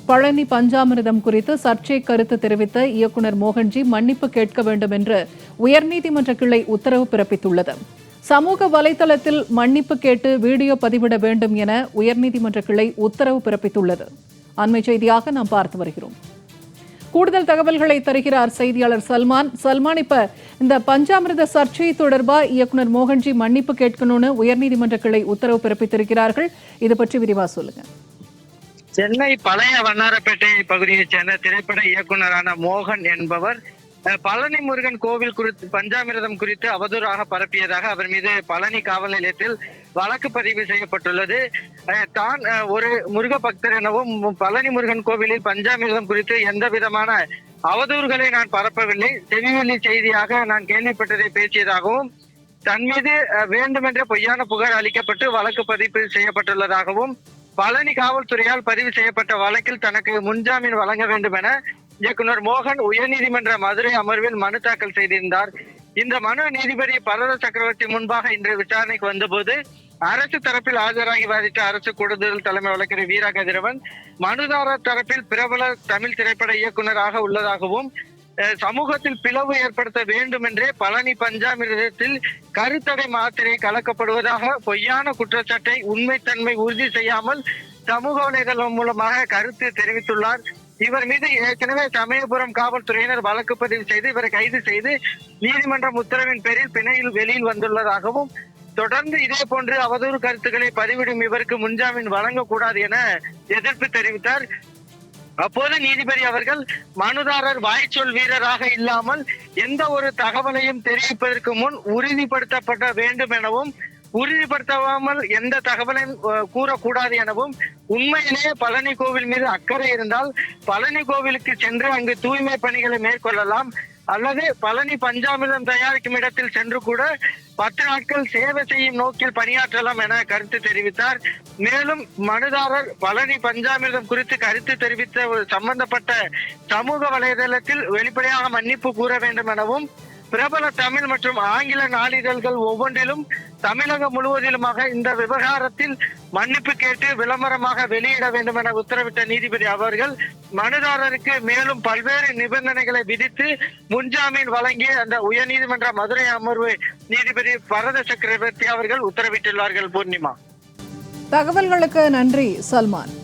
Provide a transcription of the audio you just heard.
பழனி பஞ்சாமிர்தம் குறித்து சர்ச்சை கருத்து தெரிவித்த இயக்குநர் மோகன்ஜி மன்னிப்பு கேட்க வேண்டும் என்று உயர்நீதிமன்ற கிளை உத்தரவு பிறப்பித்துள்ளது. சமூக வலைதளத்தில் மன்னிப்பு கேட்டு வீடியோ பதிவிட வேண்டும் என உயர்நீதிமன்ற கிளை உத்தரவு பிறப்பித்துள்ளது. அண்மை செய்தியாக நாம் பார்த்து வருகிறோம். கூடுதல் தகவல்களை தருகிறார் செய்தியாளர் சல்மான். இப்ப இந்த பஞ்சாமிர்த சர்ச்சை தொடர்பா இயக்குநர் மோகன்ஜி மன்னிப்பு கேட்கணும்னு உயர்நீதிமன்ற கிளை உத்தரவு பிறப்பித்திருக்கிறார்கள். இது பற்றி விரிவா சொல்லுங்க. சென்னை பழைய வண்ணாரப்பேட்டை பகுதியைச் சேர்ந்த திரைப்பட இயக்குநரான மோகன் என்பவர் பழனி முருகன் கோவில் குறித்து பஞ்சாமிர்தம் குறித்து அவதூறாக பரப்பியதாக அவர் மீது பழனி காவல் நிலையத்தில் வழக்கு பதிவு செய்யப்பட்டுள்ளது. தான் ஒரு முருக பக்தர் எனவும் பழனி முருகன் கோவிலில் பஞ்சாமிர்தம் குறித்து எந்த விதமான அவதூறுகளை நான் பரப்பவில்லை, செவிவெளி செய்தியாக நான் கேள்விப்பட்டதை பேசியதாகவும் தன் மீது வேண்டுமென்ற பொய்யான புகார் அளிக்கப்பட்டு வழக்கு பதிவு செய்யப்பட்டுள்ளதாகவும் பழனி காவல்துறையால் பதிவு செய்யப்பட்ட வழக்கில் தனக்கு முன்ஜாமீன் வழங்க வேண்டும் என இயக்குனர் மோகன் உயர்நீதிமன்ற மதுரை அமர்வில் மனு தாக்கல் செய்திருந்தார். இந்த மனு நீதிபதி பரத சக்கரவர்த்தி முன்பாக இன்று விசாரணைக்கு வந்தபோது அரசு தரப்பில் ஆஜராகி வாதிட்ட அரசு கூடுதல் தலைமை வழக்கறிஞர் வீரா கதிரவன் மனுதாரர் தரப்பில் பிரபல தமிழ் திரைப்பட இயக்குநராக உள்ளதாகவும் சமூகத்தில் பிளவு ஏற்படுத்த வேண்டும் என்றே பழனி பஞ்சாமிர்தத்தில் கருத்தடை மாத்திரை கலக்கப்படுவதாக பொய்யான குற்றச்சாட்டை உண்மைத்தன்மை உறுதி செய்யாமல் சமூக வலைதளம் மூலமாக கருத்து தெரிவித்துள்ளார். இவர் மீது ஏற்கனவே சமயபுரம் காவல்துறையினர் வழக்கு பதிவு செய்து இவரை கைது செய்து நீதிமன்றம் உத்தரவின் பேரில் பிணையில் வெளியில் வந்துள்ளதாகவும் தொடர்ந்து இதே போன்று அவதூறு கருத்துக்களை பதிவிடும் இவருக்கு முன்ஜாமீன் வழங்கக்கூடாது என எதிர்ப்பு தெரிவித்தார். அப்போது நீதிபதி அவர்கள் மனுதாரர் வாய்ச்சொல் வீரராக இல்லாமல் எந்த ஒரு தகவலையும் தெரிவிப்பதற்கு முன் உறுதிப்படுத்தப்பட வேண்டும் எனவும் உறுதிப்படுத்தாமல் எந்த தகவலையும் கூறக்கூடாது எனவும் உண்மையிலேயே பழனி கோவில் மீது அக்கறை இருந்தால் பழனி கோவிலுக்கு சென்று அங்கு தூய்மை பணிகளை மேற்கொள்ளலாம் அல்லது பழனி பஞ்சாமிர்தம் தயாரிக்கும் இடத்தில் சென்று கூட 10 நாட்கள் சேவை செய்யும் நோக்கில் பணியாற்றலாம் என கருத்து தெரிவித்தார். மேலும் மனுதாரர் பழனி பஞ்சாமிர்தம் குறித்து கருத்து தெரிவித்த சம்பந்தப்பட்ட சமூக வலைதளத்தில் வெளிப்படையாக மன்னிப்பு கூற வேண்டும் எனவும் பிரபல தமிழ் மற்றும் ஆங்கில நாளிதழ்கள் ஒவ்வொன்றிலும் தமிழகம் முழுவதிலுமாக இந்த விவகாரத்தில் மன்னிப்பு கேட்டு விளம்பரமாக வெளியிட வேண்டும் என உத்தரவிட்ட நீதிபதி அவர்கள் மனுதாரருக்கு மேலும் பல்வேறு நிபந்தனைகளை விதித்து முன்ஜாமீன் வழங்கிய அந்த உயர்நீதிமன்ற மதுரை அமர்வு நீதிபதி பரத சக்கரவர்த்தி அவர்கள் உத்தரவிட்டுள்ளார்கள். பூர்ணிமா, தகவல்களுக்கு நன்றி சல்மான்.